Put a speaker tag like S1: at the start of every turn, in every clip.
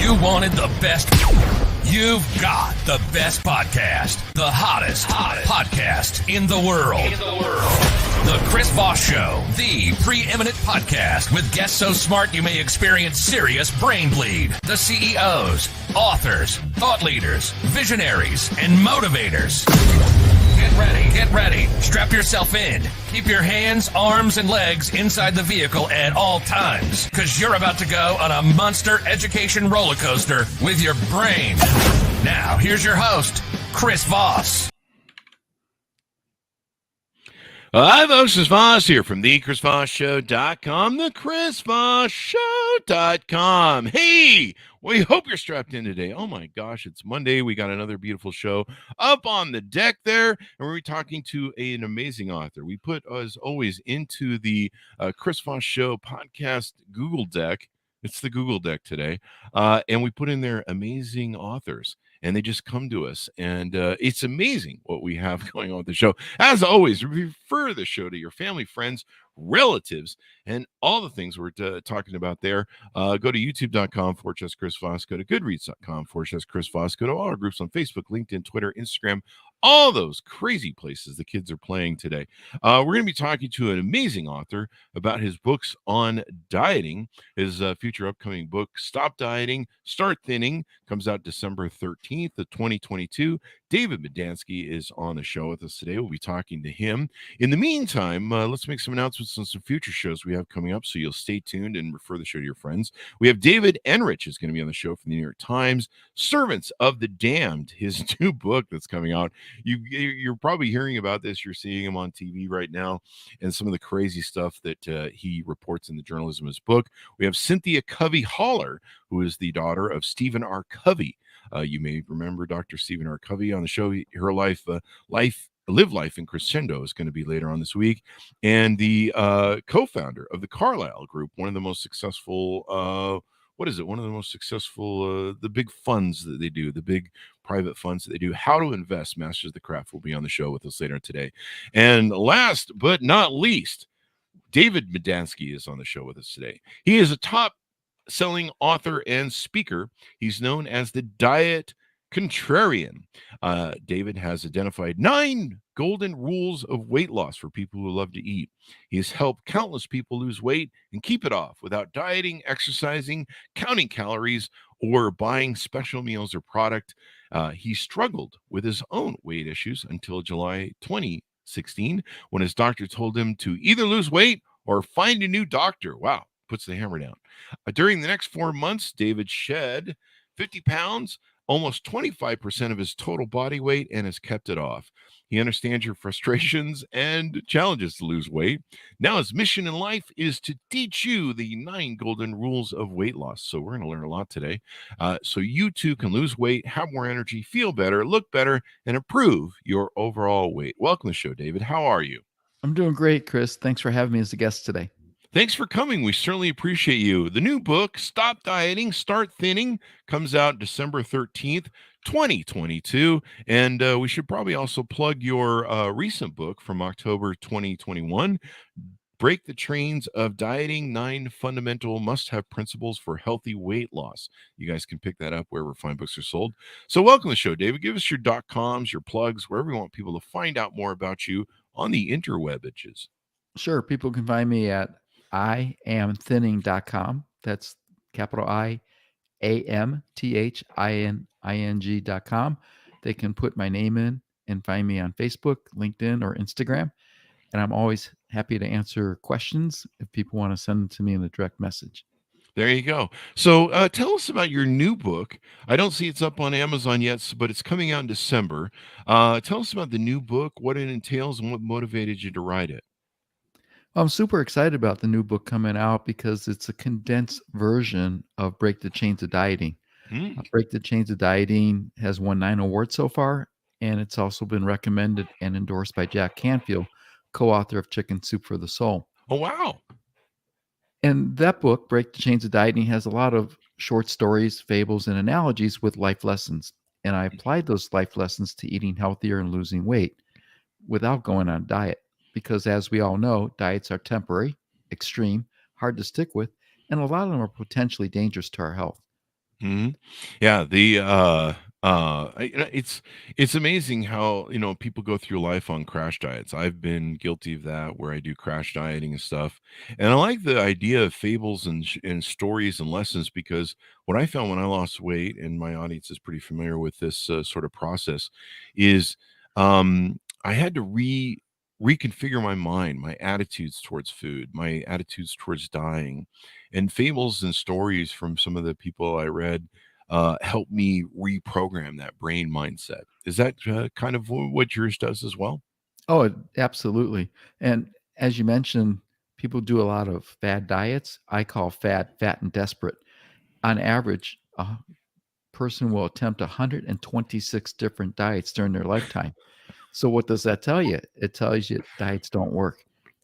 S1: You wanted the best. You've got the best podcast. The hottest podcast in the world. The Chris Voss Show, the preeminent podcast with guests so smart you may experience serious brain bleed. The CEOs, authors, thought leaders, visionaries, and motivators. Get ready. Strap yourself in. Keep your hands, arms, and legs inside the vehicle at all times, because you're about to go on a monster education roller coaster with your brain. Now, here's your host, Chris Voss.
S2: Hi, folks. Chris Voss here from the ChrisVossShow.com, the ChrisVossShow.com. Hey, we hope you're strapped in today. Oh, my gosh, it's Monday. We got another beautiful show up on the deck there, and we're talking to an amazing author. We put, as always, into the Chris Voss Show Podcast Google Deck. It's the Google Deck today, and we put in there amazing authors. And they just come to us, and it's amazing what we have going on with the show. As always, refer the show to your family, friends, relatives, and all the things we're talking about there. Go to youtube.com/Chris Voss. Go to goodreads.com/Chris Voss. Go to all our groups on Facebook, LinkedIn, Twitter, Instagram, all those crazy places the kids are playing today. We're going to be talking to an amazing author about his books on dieting. His future upcoming book, Stop Dieting, Start Thinning, comes out December 13th of 2022. David Medansky is on the show with us today. We'll be talking to him. In the meantime, let's make some announcements on some future shows we have coming up, so you'll stay tuned and refer the show to your friends. We have David Enrich is going to be on the show from the New York Times. Servants of the Damned, his new book that's coming out. You're probably hearing about this. You're seeing him on TV right now and some of the crazy stuff that he reports in the journalism of his book. We have Cynthia Covey Haller, who is the daughter of Stephen R. Covey. You may remember Dr. Stephen R. Covey on the show. Her Live Life in Crescendo is going to be later on this week. And the co-founder of the Carlyle Group, one of the most successful, the big funds that they do, the big private funds that they do, How to Invest, Masters of the Craft, will be on the show with us later today. And last but not least, David Medansky is on the show with us today. He is a top-selling author and speaker. He's known as the Diet Contrarian. David has identified 9 golden rules of weight loss for people who love to eat. He has helped countless people lose weight and keep it off without dieting, exercising, counting calories, or buying special meals or product. He struggled with his own weight issues until July 2016, when his doctor told him to either lose weight or find a new doctor. Wow, puts the hammer down. During the next 4 months, David shed 50 pounds, almost 25% of his total body weight, and has kept it off. He understands your frustrations and challenges to lose weight. Now his mission in life is to teach you the 9 golden rules of weight loss. So we're going to learn a lot today. So you too can lose weight, have more energy, feel better, look better, and improve your overall weight. Welcome to the show, David. How are you?
S3: I'm doing great, Chris. Thanks for having me as a guest today.
S2: Thanks for coming. We certainly appreciate you. The new book, Stop Dieting, Start Thinning, comes out December 13th, 2022. And we should probably also plug your recent book from October 2021, Break the Chains of Dieting, 9 Fundamental Must-Have Principles for Healthy Weight Loss. You guys can pick that up wherever fine books are sold. So welcome to the show, David. Give us your .coms, your plugs, wherever you want people to find out more about you on the interwebages.
S3: Sure. People can find me at amthinning.com. That's capital IAMTHINING.com. They can put my name in and find me on Facebook, LinkedIn, or Instagram. And I'm always happy to answer questions if people want to send them to me in a direct message.
S2: There you go. So tell us about your new book. I don't see it's up on Amazon yet, but it's coming out in December. Tell us about the new book, what it entails, and what motivated you to write it.
S3: I'm super excited about the new book coming out because it's a condensed version of Break the Chains of Dieting. Break the Chains of Dieting has won 9 awards so far, and it's also been recommended and endorsed by Jack Canfield, co-author of Chicken Soup for the Soul.
S2: Oh, wow.
S3: And that book, Break the Chains of Dieting, has a lot of short stories, fables, and analogies with life lessons. And I applied those life lessons to eating healthier and losing weight without going on a diet. Because as we all know, diets are temporary, extreme, hard to stick with, and a lot of them are potentially dangerous to our health.
S2: Mhm. Yeah, it's amazing how, people go through life on crash diets. I've been guilty of that where I do crash dieting and stuff. And I like the idea of fables and stories and lessons because what I found when I lost weight, and my audience is pretty familiar with this sort of process, is I had to reconfigure my mind, my attitudes towards food, my attitudes towards dying, and fables and stories from some of the people I read help me reprogram that brain mindset. Is that kind of what yours does as well?
S3: Oh, absolutely. And as you mentioned, people do a lot of fad diets. I call fat and desperate. On average, a person will attempt 126 different diets during their lifetime. So what does that tell you? It tells you diets don't work.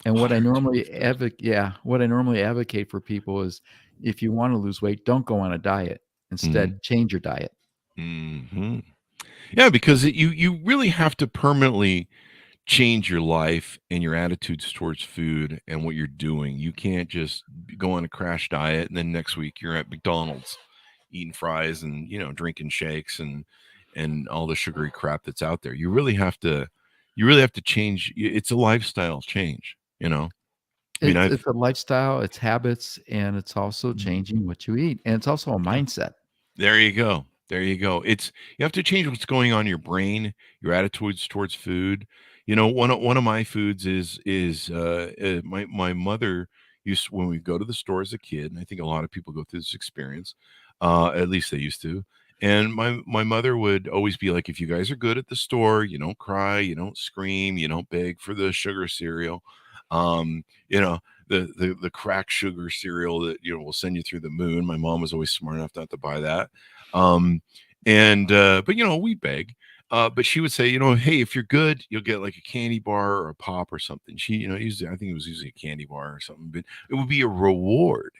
S3: And what I normally
S2: 126.
S3: advocate for people is if you want to lose weight, don't go on a diet.
S2: Mhm.
S3: Instead, change your diet.
S2: Mhm. Yeah, because you really have to permanently change your life and your attitudes towards food and what you're doing. You can't just go on a crash diet and then next week you're at McDonald's eating fries and drinking shakes and all the sugary crap that's out there. You really have to change. It's a lifestyle change. I mean,
S3: It's a lifestyle, it's habits, and it's also
S2: Mhm.
S3: changing what you eat, and it's also a
S2: Yeah.
S3: mindset.
S2: There you go. There you go. You have to change what's going on in your brain, your attitudes towards food. One of my foods is my mother used when we go to the store as a kid, and I think a lot of people go through this experience. At least they used to. And my mother would always be like, if you guys are good at the store, you don't cry, you don't scream, you don't beg for the sugar cereal. Um, you know, the crack sugar cereal that will send you through the moon. My mom was always smart enough not to buy that. Um, and but we beg. But she would say, hey, if you're good, you'll get like a candy bar or a pop or something. She, usually I think it was usually a candy bar or something, but it would be a reward.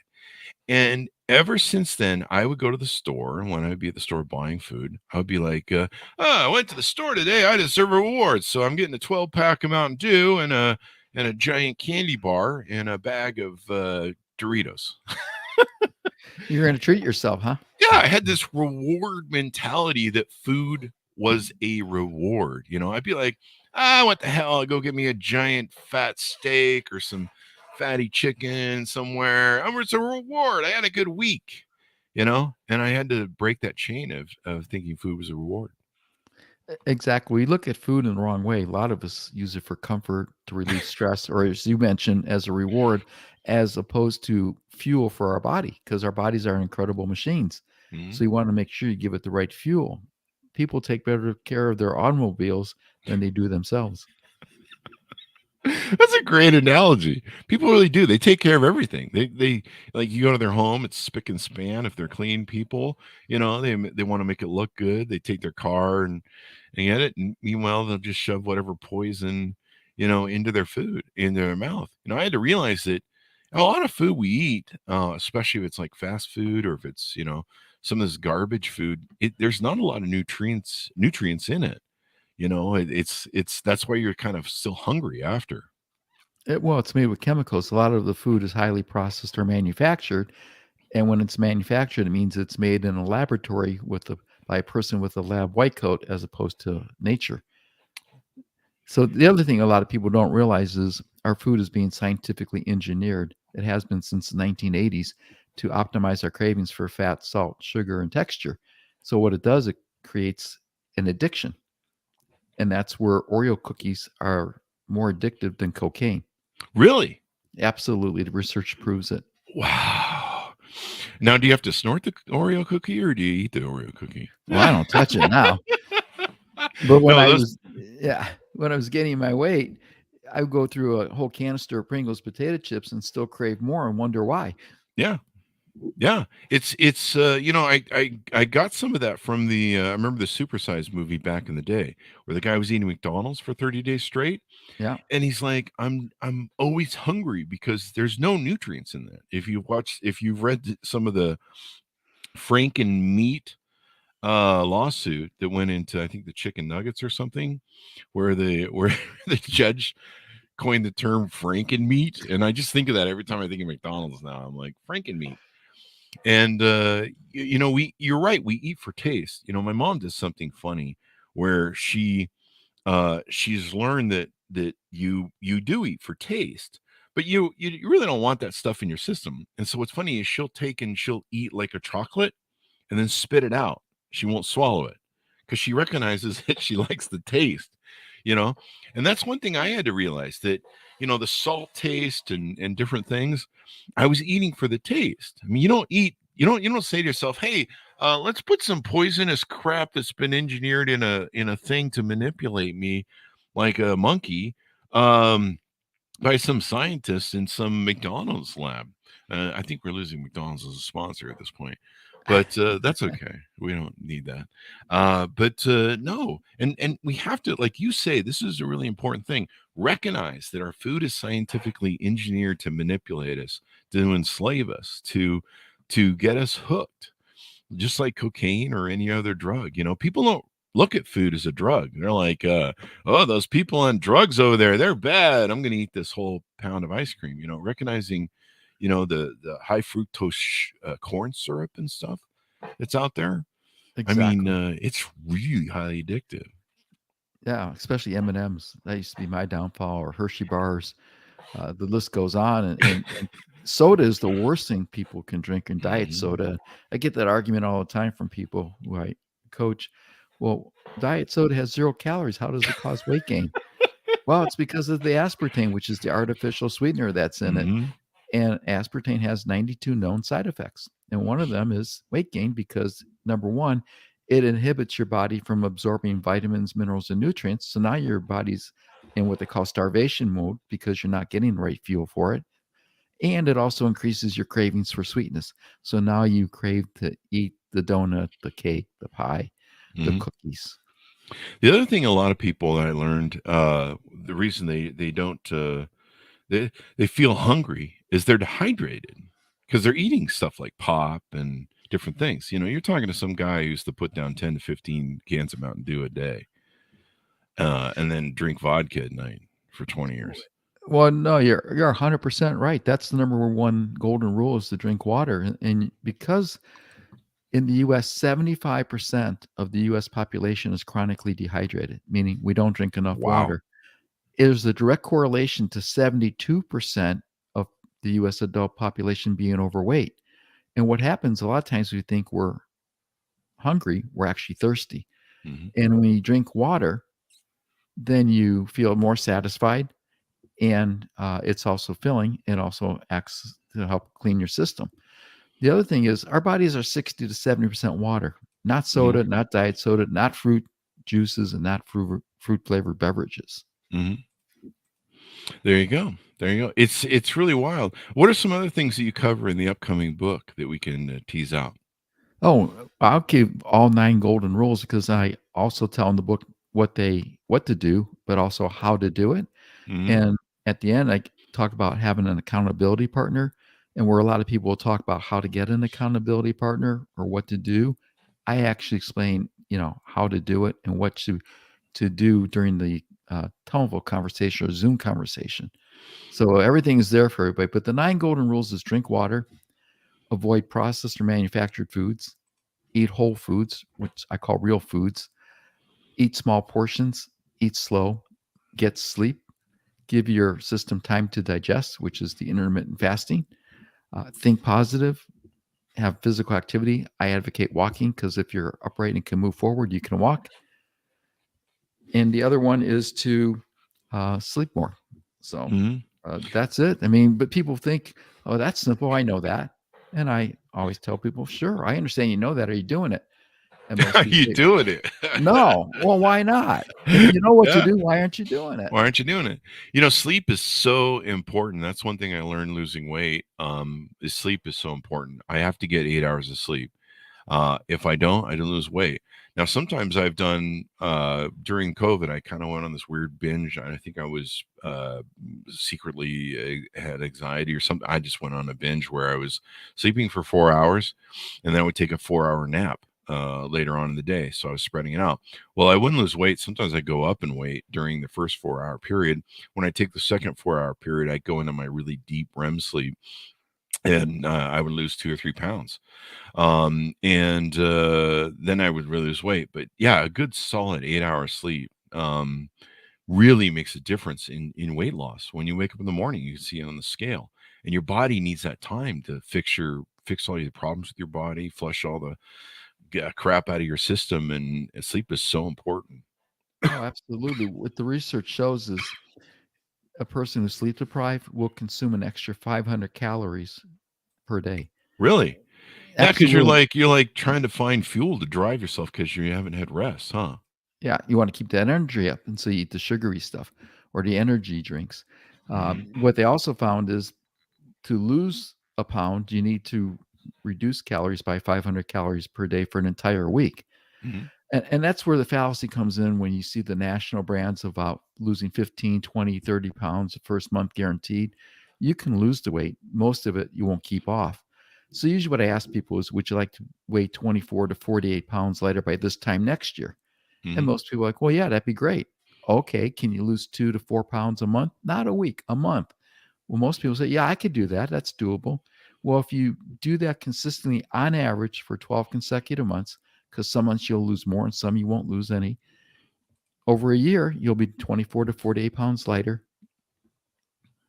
S2: And ever since then, I would go to the store, and when I would be at the store buying food, I would be like, "Oh, I went to the store today. I deserve a reward, so I'm getting a 12-pack of Mountain Dew and a giant candy bar and a bag of Doritos."
S3: You're gonna treat yourself, huh?
S2: Yeah, I had this reward mentality that food was a reward. I'd be like, what the hell? I'll go get me a giant fat steak or some fatty chicken somewhere. It's a reward. I had a good week, and I had to break that chain of thinking food was a reward.
S3: Exactly. We look at food in the wrong way. A lot of us use it for comfort, to relieve stress, or as you mentioned, as a reward, as opposed to fuel for our body, because our bodies are incredible machines.
S2: Mhm.
S3: So you want to make sure you give it the right fuel. People take better care of their automobiles than they do themselves.
S2: That's a great analogy. People really do. They take care of everything. They like you go to their home, it's spick and span. If they're clean people, they want to make it look good. They take their car and get it. And meanwhile, they'll just shove whatever poison, into their food, into their mouth. I had to realize that a lot of food we eat, especially if it's like fast food or if it's, some of this garbage food, there's not a lot of nutrients in it. It's that's why you're kind of still hungry after.
S3: Well, it's made with chemicals. A lot of the food is highly processed or manufactured. And when it's manufactured, it means it's made in a laboratory by a person with a lab white coat as opposed to nature. So the other thing a lot of people don't realize is our food is being scientifically engineered. It has been since the 1980s to optimize our cravings for fat, salt, sugar, and texture. So what it does, it creates an addiction. And that's where Oreo cookies are more addictive than cocaine.
S2: Really?
S3: Absolutely. The research proves it.
S2: Wow. Now, do you have to snort the Oreo cookie or do you eat the Oreo cookie?
S3: Well, I don't touch it now. But
S2: No, those
S3: when I was gaining my weight, I would go through a whole canister of Pringles potato chips and still crave more and wonder why.
S2: yeah. Yeah. It's I got some of that from the I remember the Supersize movie back in the day where the guy was eating McDonald's for 30 days straight
S3: Yeah.
S2: and he's like I'm always hungry because there's no nutrients in that. If you've read some of the Franken meat lawsuit that went into I think the chicken nuggets or something where the judge coined the term Frankenmeat, and I just think of that every time I think of McDonald's now. I'm like Frankenmeat, and you're right. We eat for taste. My mom does something funny where she's learned that you do eat for taste, but you really don't want that stuff in your system. And so what's funny is she'll eat like a chocolate and then spit it out. She won't swallow it because she recognizes that she likes the taste, you know. And that's one thing I had to realize, that the salt taste and different things. I was eating for the taste. I mean, you don't say to yourself, hey, let's put some poisonous crap that's been engineered in a thing to manipulate me like a monkey, by some scientists in some McDonald's lab. I think we're losing McDonald's as a sponsor at this point, but that's okay. We don't need that. But no, and we have to, like you say, this is a really important thing. Recognize that our food is scientifically engineered to manipulate us, to enslave us, to get us hooked, just like cocaine or any other drug. People don't look at food as a drug. They're like, oh, those people on drugs over there, they're bad. I'm going to eat this whole pound of ice cream. Recognizing, the high fructose corn syrup and stuff that's out there.
S3: Exactly.
S2: I mean, it's really highly addictive.
S3: Yeah, especially M&Ms. That used to be my downfall, or Hershey bars. The list goes on, and soda is the worst thing people can drink, and diet soda. I get that argument all the time from people who I coach. Well, diet soda has 0 calories. How does it cause weight gain? Well, it's because of the aspartame, which is the artificial sweetener that's in it. And aspartame has 92 known side effects. And one of them is weight gain, because number one, it inhibits your body from absorbing vitamins, minerals, and nutrients. So now your body's in what they call starvation mode, because you're not getting the right fuel for it. And it also increases your cravings for sweetness. So now you crave to eat the donut, the cake, the pie, the cookies.
S2: The other thing, a lot of people that I learned, the reason they don't they feel hungry is they're dehydrated, because they're eating stuff like pop and different things. You're talking to some guy who used to put down 10 to 15 cans of Mountain Dew a day, and then drink vodka at night for 20 years.
S3: Well, no, you're 100% right. That's the number one golden rule, is to drink water. And because in the U.S., 75% of the U.S. population is chronically dehydrated, meaning we don't drink enough water. There's a direct correlation to 72% of the U.S. adult population being overweight. And what happens a lot of times, we think we're hungry, we're actually thirsty. And when you drink water, then you feel more satisfied, and it's also filling. It also acts to help clean your system. The other thing is, our bodies are 60 to 70% water, not soda, not diet soda, not fruit juices, and not fruit flavored beverages.
S2: There you go. It's really wild. What are some other things that you cover in the upcoming book that we can tease out?
S3: Oh, I'll give all 9 golden rules, because I also tell in the book what to do, but also how to do it. And at the end, I talk about having an accountability partner. And where a lot of people will talk about how to get an accountability partner or what to do, I actually explain, how to do it and what to do during the telephone conversation or Zoom conversation. So everything is there for everybody. But the 9 golden rules is: drink water, avoid processed or manufactured foods, eat whole foods, which I call real foods, eat small portions, eat slow, get sleep, give your system time to digest, which is the intermittent fasting, think positive, have physical activity. I advocate walking, because if you're upright and can move forward, you can walk. And the other one is to sleep more. So that's it. I mean, but people think, oh, that's simple. I know that. And I always tell people, sure, I understand you know that. Are you doing it?
S2: Are you doing it?
S3: No. Well, why not? If you know what to do, why aren't you doing it?
S2: Why aren't you doing it? Sleep is so important. That's one thing I learned losing weight. Is sleep is so important. I have to get 8 hours of sleep. If I don't lose weight. Now, sometimes I've done, during COVID, I kind of went on this weird binge. I think I was secretly had anxiety or something. I just went on a binge where I was sleeping for 4 hours, and then I would take a 4-hour nap later on in the day. So I was spreading it out. Well, I wouldn't lose weight. Sometimes I go up in weight during the first 4-hour period. When I take the second 4-hour period, I go into my really deep REM sleep. and I would lose 2 or 3 pounds. And then I would really lose weight. But yeah, a good solid 8 hours sleep really makes a difference in weight loss. When you wake up in the morning, you see it on the scale, and your body needs that time to fix all your problems with your body, flush all the crap out of your system, and sleep is so important.
S3: Oh, absolutely. What the research shows is a person who's sleep deprived will consume an extra 500 calories per day.
S2: Really? Yeah, because
S3: Absolutely.
S2: you're like trying to find fuel to drive yourself because you haven't had rest, huh?
S3: Yeah, you want to keep that energy up, and so you eat the sugary stuff or the energy drinks.
S2: Hmm.
S3: What they also found is to lose a pound, you need to reduce calories by 500 calories per day for an entire week.
S2: Hmm.
S3: And that's where the fallacy comes in when you see the national brands about losing 15, 20, 30 pounds the first month guaranteed. You can lose the weight. Most of it you won't keep off. So usually what I ask people is, would you like to weigh 24 to 48 pounds lighter by this time next year? And
S2: Hmm.
S3: most people are like, well, yeah, that'd be great. Okay, can you lose 2 to 4 pounds a month? Not a week, a month. Well, most people say, yeah, I could do that. That's doable. Well, if you do that consistently on average for 12 consecutive months, because some months you'll lose more and some you won't lose any, over a year, you'll be 24 to 48 pounds lighter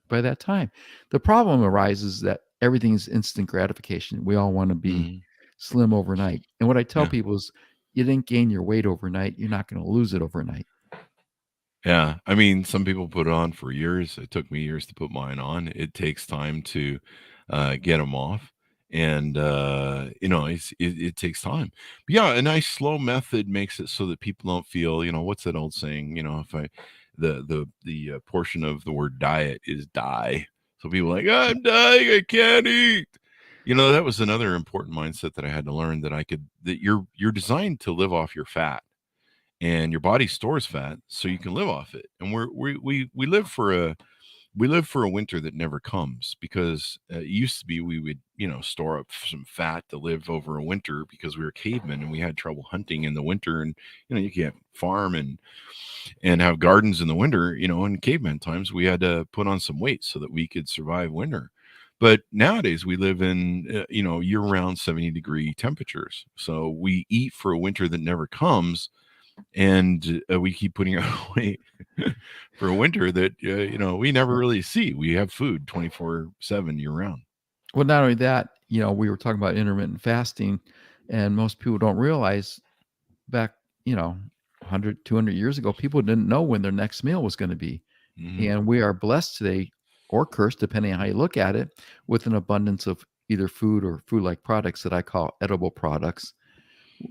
S3: by that time. The problem arises that everything is instant gratification. We all want to be
S2: Hmm.
S3: slim overnight. And what I tell
S2: Yeah.
S3: people is, you didn't gain your weight overnight. You're not going to lose it overnight.
S2: Yeah, I mean, some people put it on for years. It took me years to put mine on. It takes time to get them off, and it takes time. But yeah, a nice slow method makes it so that people don't feel. What's that old saying? If I the portion of the word diet is die, so people are like, I'm dying, I can't eat. That was another important mindset that I had to learn, that you're designed to live off your fat, and your body stores fat so you can live off it. And we live for a winter that never comes, because it used to be we would store up some fat to live over a winter because we were cavemen and we had trouble hunting in the winter. And you can't farm and have gardens in the winter. In caveman times we had to put on some weight so that we could survive winter. But nowadays we live in year-round 70-degree temperatures, so we eat for a winter that never comes, and we keep putting out weight for a winter that we never really see. We have food 24/7 year round.
S3: Well, not only that, we were talking about intermittent fasting, and most people don't realize back, 100, 200 years ago, people didn't know when their next meal was going to be.
S2: Hmm.
S3: And we are blessed today, or cursed, depending on how you look at it, with an abundance of either food or food like products that I call edible products,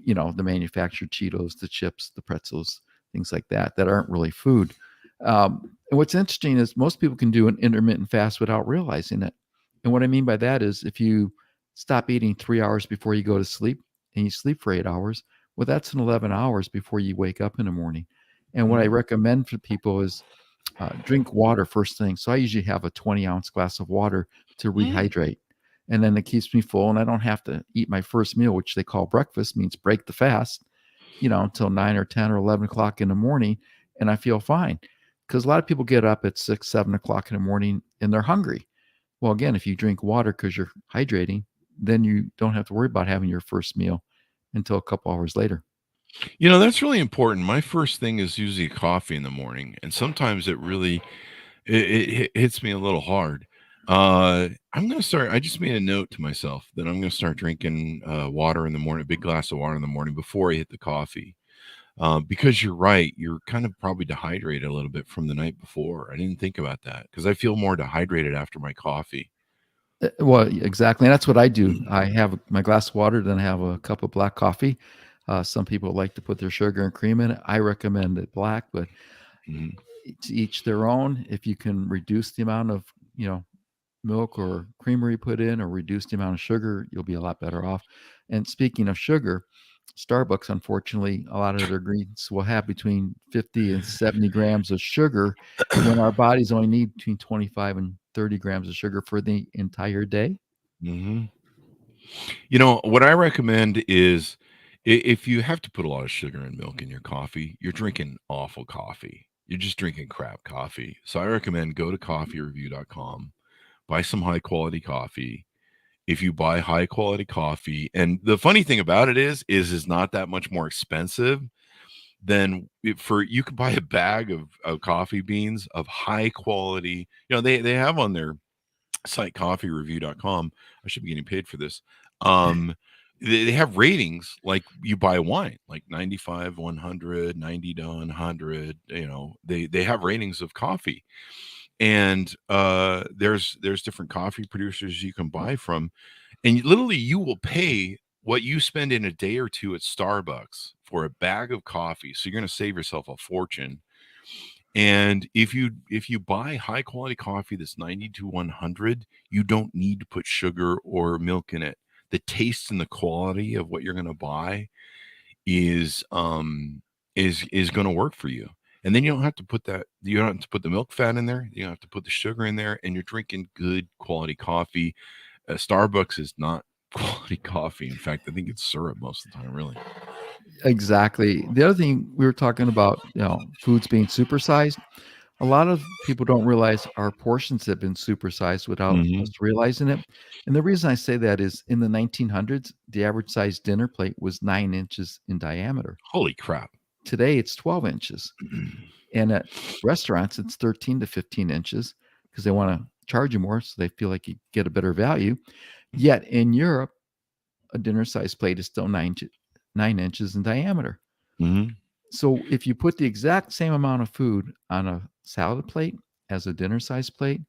S3: the manufactured Cheetos, the chips, the pretzels, things like that aren't really food. And what's interesting is most people can do an intermittent fast without realizing it. And what I mean by that is, if you stop eating 3 hours before you go to sleep and you sleep for 8 hours, well, that's an 11 hours before you wake up in the morning. And what I recommend for people is drink water first thing. So I usually have a 20-ounce glass of water to
S2: Mm.
S3: rehydrate. And then it keeps me full, and I don't have to eat my first meal, which they call breakfast, means break the fast, until 9 or 10 or 11 o'clock in the morning. And I feel fine, because a lot of people get up at 6, 7 o'clock in the morning and they're hungry. Well, again, if you drink water because you're hydrating, then you don't have to worry about having your first meal until a couple hours later.
S2: That's really important. My first thing is usually coffee in the morning, and sometimes it really it hits me a little hard. I'm gonna start. I just made a note to myself that I'm gonna start drinking water in the morning, a big glass of water in the morning before I hit the coffee. Because you're right, you're kind of probably dehydrated a little bit from the night before. I didn't think about that because I feel more dehydrated after my coffee.
S3: Well, exactly. And that's what I do. I have my glass of water, then I have a cup of black coffee. Some people like to put their sugar and cream in it. I recommend it black, but
S2: Mhm.
S3: to each their own. If you can reduce the amount of, milk or creamer you put in, or reduce the amount of sugar, you'll be a lot better off. And speaking of sugar, Starbucks, unfortunately, a lot of their drinks will have between 50 and 70 grams of sugar, when our bodies only need between 25 and 30 grams of sugar for the entire day.
S2: Mhm. What I recommend is, if you have to put a lot of sugar and milk in your coffee, you're drinking awful coffee. You're just drinking crap coffee. So I recommend go to coffeereview.com, buy some high quality coffee, if you buy high quality coffee. And the funny thing about it is not that much more expensive than you could buy a bag of coffee beans of high quality. They have on their site coffeereview.com. I should be getting paid for this. They have ratings like you buy wine, like 95, 100, 90 to 100. They have ratings of coffee. And there's different coffee producers you can buy from, and literally you will pay what you spend in a day or two at Starbucks for a bag of coffee. So you're going to save yourself a fortune. And if you buy high quality coffee that's 90 to 100, you don't need to put sugar or milk in it. The taste and the quality of what you're going to buy is going to work for you. And then you don't have to put the milk fat in there. You don't have to put the sugar in there, and you're drinking good quality coffee. Starbucks is not quality coffee. In fact, I think it's syrup most of the time, really.
S3: Exactly. The other thing we were talking about, foods being supersized. A lot of people don't realize our portions have been supersized without us realizing it. And the reason I say that is in the 1900s, the average size dinner plate was 9 inches in diameter.
S2: Holy crap.
S3: Today, it's 12 inches. And at restaurants, it's 13 to 15 inches because they want to charge you more, so they feel like you get a better value. Yet in Europe, a dinner size plate is still 9 inches in diameter. So if you put the exact same amount of food on a salad plate as a dinner size plate,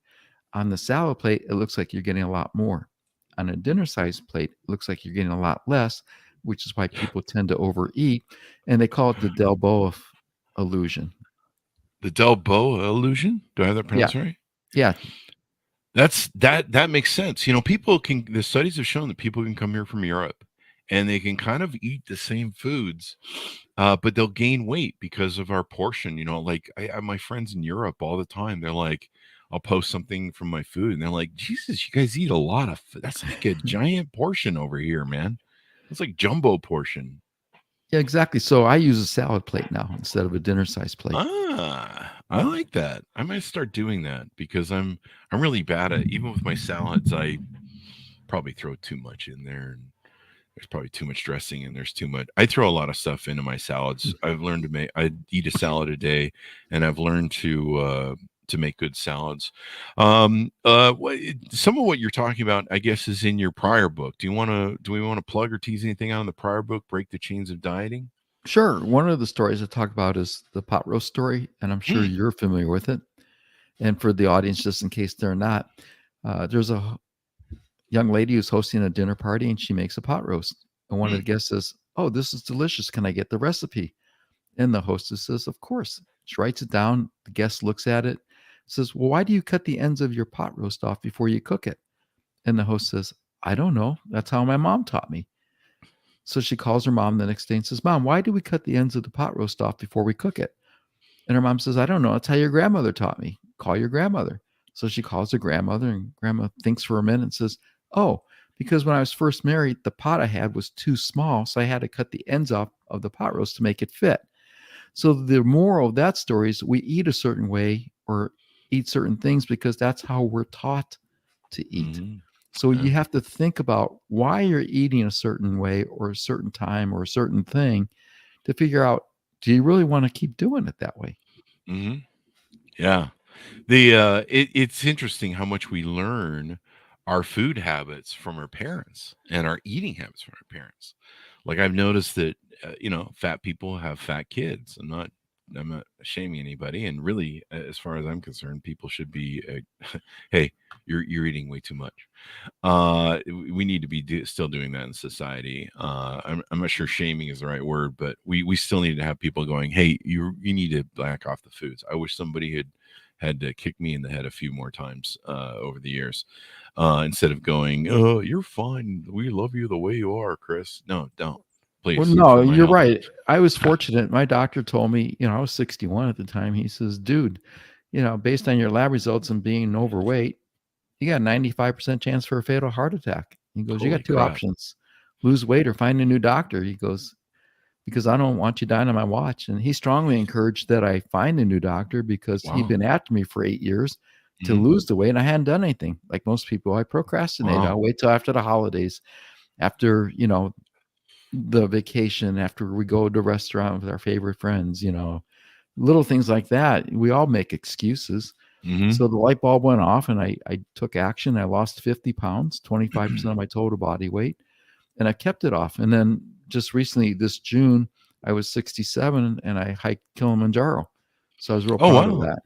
S3: on the salad plate, it looks like you're getting a lot more. On a dinner size plate, it looks like you're getting a lot less, which is why people tend to overeat. And they call it the Delboa illusion.
S2: The Delboa illusion? Do I have that pronounced right?
S3: Yeah.
S2: That makes sense. The studies have shown that people can come here from Europe and they can kind of eat the same foods, but they'll gain weight because of our portion. Like I have my friends in Europe all the time. They're like, I'll post something from my food and they're like, Jesus, you guys eat a lot of food. That's like a giant portion over here, man. It's like jumbo portion.
S3: Yeah, exactly. So I use a salad plate now instead of a dinner size plate.
S2: I like that. I might start doing that because I'm really bad at, even with my salads, I probably throw too much in there. And there's probably too much dressing and there's too much. I throw a lot of stuff into my salads. I've learned I eat a salad a day, and I've learned to make good salads. Some of what you're talking about, I guess, is in your prior book. Do we want to plug or tease anything out in the prior book, Break the Chains of Dieting?
S3: Sure. One of the stories I talk about is the pot roast story, and I'm sure you're familiar with it. And for the audience, just in case they're not, there's a young lady who's hosting a dinner party, and she makes a pot roast. And one of the guests says, "Oh, this is delicious. Can I get the recipe?" And the hostess says, "Of course." She writes it down. The guest looks at it, says, "Well, why do you cut the ends of your pot roast off before you cook it?" And the host says, "I don't know. That's how my mom taught me." So she calls her mom the next day and says, "Mom, why do we cut the ends of the pot roast off before we cook it?" And her mom says, "I don't know. That's how your grandmother taught me. Call your grandmother." So she calls her grandmother, and grandma thinks for a minute and says, "Oh, because when I was first married, the pot I had was too small, so I had to cut the ends off of the pot roast to make it fit." So the moral of that story is we eat a certain way or eat certain things because that's how we're taught to eat. So you have to think about why you're eating a certain way or a certain time or a certain thing to figure out, do you really want to keep doing it that way?
S2: Yeah. It's interesting how much we learn our food habits from our parents and our eating habits from our parents. Like I've noticed that, fat people have fat kids. I'm not shaming anybody. And really, as far as I'm concerned, people should be, hey, you're eating way too much. We need to be still doing that in society. I'm not sure shaming is the right word, but we still need to have people going, hey, you need to back off the foods. I wish somebody had to kick me in the head a few more times over the years, instead of going, "Oh, you're fine. We love you the way you are, Chris." No, don't. Please.
S3: Well, no, you're right. I was fortunate. My doctor told me, I was 61 at the time. He says, "Dude, based on your lab results and being overweight, you got a 95% chance for a fatal heart attack." He goes, "You got two options, lose weight or find a new doctor." He goes, "Because I don't want you dying on my watch." And he strongly encouraged that I find a new doctor because he'd been after me for 8 years to
S2: Mhm.
S3: lose the weight. And I hadn't done anything. Like most people, I procrastinated.
S2: Wow.
S3: I'll wait till after the holidays, after, the vacation, after we go to a restaurant with our favorite friends, little things like that. We all make excuses.
S2: Mhm.
S3: So the light bulb went off and I took action. I lost 50 pounds, 25% of my total body weight, and I kept it off. And then just recently, this June, I was 67 and I hiked Kilimanjaro. So I was real
S2: Oh,
S3: proud of
S2: wow.
S3: that.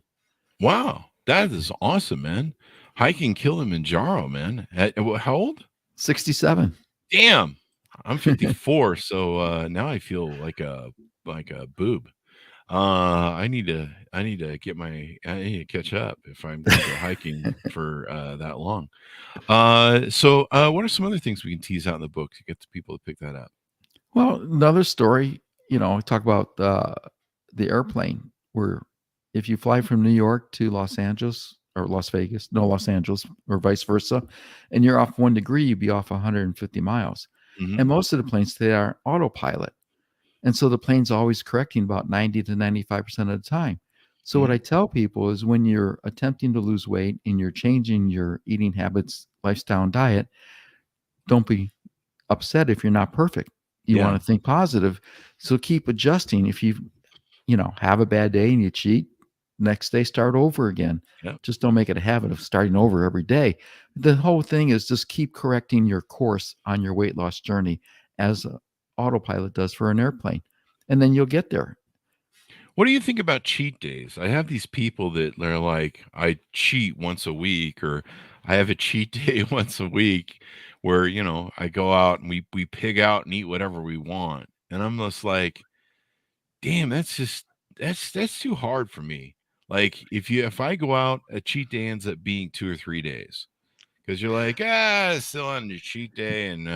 S2: Wow. That is awesome, man. Hiking Kilimanjaro, man. How old?
S3: 67.
S2: Damn. I'm 54, so now I feel like a boob. I need to catch up if I'm going to go hiking for that long. What are some other things we can tease out in the book to get the people to pick that up?
S3: Well, another story, talk about the airplane where if you fly from New York to Los Angeles or Las Vegas, no, Los Angeles or vice versa, and you're off 1 degree, you'd be off 150 miles.
S2: Mhm.
S3: And most of the planes today are autopilot. And so the plane's always correcting about 90 to 95% of the time. So what
S2: Mhm.
S3: I tell people is when you're attempting to lose weight and you're changing your eating habits, lifestyle, and diet, don't be upset if you're not perfect. You want
S2: Yeah.
S3: to think positive. So keep adjusting. If you have a bad day and you cheat, next day start over again.
S2: Yeah.
S3: Just don't make it a habit of starting over every day. The whole thing is just keep correcting your course on your weight loss journey as autopilot does for an airplane. And then you'll get there.
S2: What do you think about cheat days? I have these people that they're like, I cheat once a week, or I have a cheat day once a week where, I go out and we pig out and eat whatever we want. And I'm just like, damn, that's too hard for me. Like if I go out, a cheat day ends up being 2 or 3 days. Because you're like, still on your cheat day, and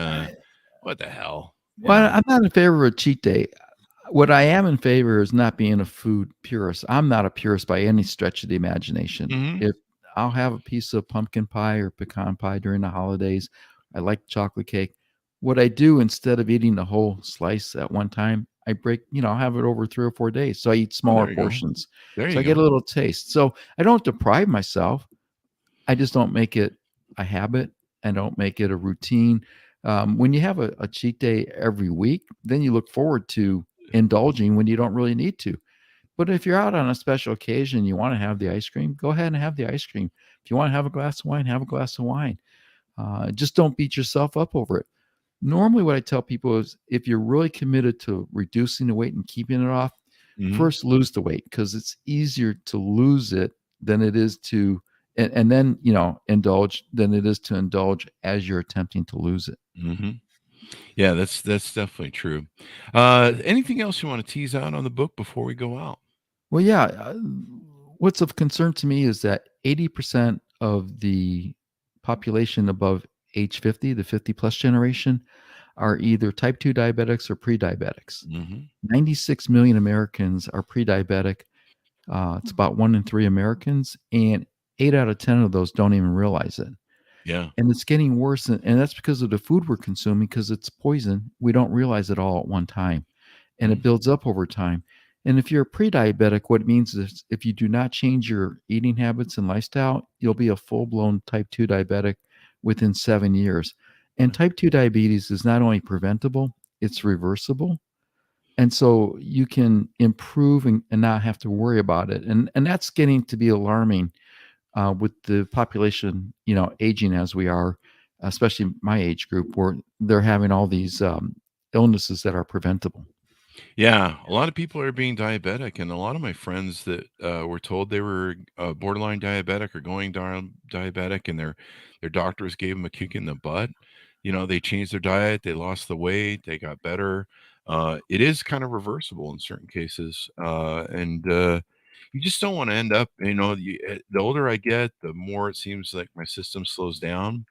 S2: what the hell?
S3: Well, I'm not in favor of a cheat day. What I am in favor is not being a food purist. I'm not a purist by any stretch of the imagination.
S2: Mhm.
S3: If I'll have a piece of pumpkin pie or pecan pie during the holidays, I like chocolate cake. What I do instead of eating the whole slice at one time, I break, I'll have it over 3 or 4 days. So I eat
S2: Oh,
S3: smaller
S2: there you go.
S3: portions.
S2: There
S3: So
S2: you
S3: I get
S2: go.
S3: a little taste. So I don't deprive myself. I just don't make it a habit. I don't make it a routine. When you have a cheat day every week, then you look forward to indulging when you don't really need to. But if you're out on a special occasion, you want to have the ice cream, go ahead and have the ice cream. If you want to have a glass of wine, have a glass of wine. Just don't beat yourself up over it. Normally, what I tell people is if you're really committed to reducing the weight and keeping it off,
S2: Mhm.
S3: first lose the weight because it's easier to lose it than it is to, and then, indulge than it is to indulge as you're attempting to lose it.
S2: Mhm. Yeah, that's definitely true. Anything else you want to tease out on the book before we go out?
S3: Well, yeah. What's of concern to me is that 80% of the population above age 50, the 50 plus generation, are either type 2 diabetics or pre diabetics.
S2: Mhm.
S3: 96 million Americans are pre diabetic. It's about 1 in 3 Americans, and 8 out of 10 of those don't even realize it.
S2: Yeah.
S3: And it's getting worse. And that's because of the food we're consuming, because it's poison. We don't realize it all at one time, and it
S2: Mhm.
S3: builds up over time. And if you're a pre-diabetic, what it means is if you do not change your eating habits and lifestyle, you'll be a full-blown type 2 diabetic within 7 years. And type 2 diabetes is not only preventable, it's reversible. And so you can improve and not have to worry about it. And that's getting to be alarming with the population, aging as we are, especially my age group, where they're having all these illnesses that are preventable.
S2: Yeah, a lot of people are being diabetic, and a lot of my friends that were told they were borderline diabetic or going down diabetic, and their doctors gave them a kick in the butt. They changed their diet, they lost the weight, they got better. It is kind of reversible in certain cases, and you just don't want to end up. The older I get, the more it seems like my system slows down.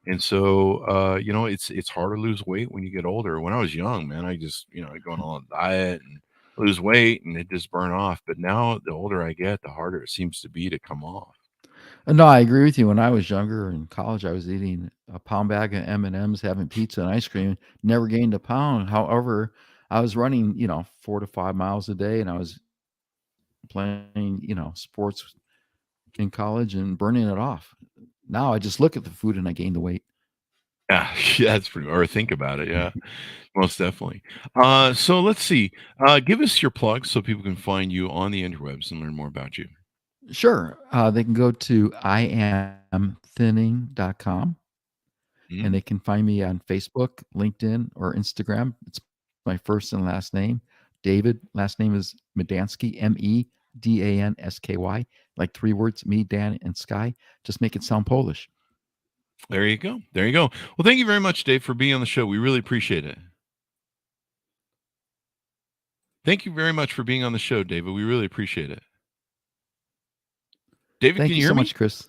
S2: And so, it's hard to lose weight when you get older. When I was young, man, I just, I'd go on a long diet and lose weight and it just burn off. But now the older I get, the harder it seems to be to come off.
S3: No, I agree with you. When I was younger in college, I was eating a pound bag of M&Ms, having pizza and ice cream, never gained a pound. However, I was running, 4 to 5 miles a day, and I was playing, sports in college and burning it off. Now I just look at the food and I gain the weight.
S2: Yeah, that's pretty, or think about it. Yeah, most definitely. So let's see. Give us your plugs so people can find you on the interwebs and learn more about you.
S3: Sure. They can go to amthinning.com and they can find me on Facebook, LinkedIn, or Instagram. It's my first and last name. David, last name is Medansky, Medansky, like 3 words, me, Dan, and Sky. Just make it sound Polish.
S2: There you go. There you go. Well, thank you very much, Dave, for being on the show. We really appreciate it. Thank you very much for being on the show, David. We really appreciate it. David,
S3: Thank
S2: can
S3: you
S2: you hear
S3: so
S2: me?
S3: much, Chris.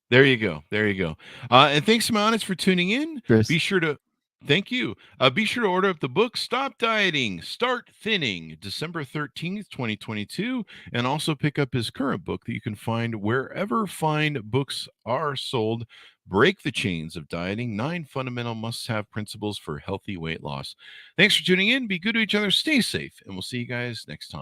S2: There you go. There you go. And thanks to my audience for tuning in.
S3: Chris.
S2: Be sure to thank you. Be sure to order up the book, Stop Dieting, Start Thinning, December 13th, 2022. And also pick up his current book that you can find wherever fine books are sold. Break the Chains of Dieting, 9 fundamental must-have principles for healthy weight loss. Thanks for tuning in. Be good to each other. Stay safe. And we'll see you guys next time.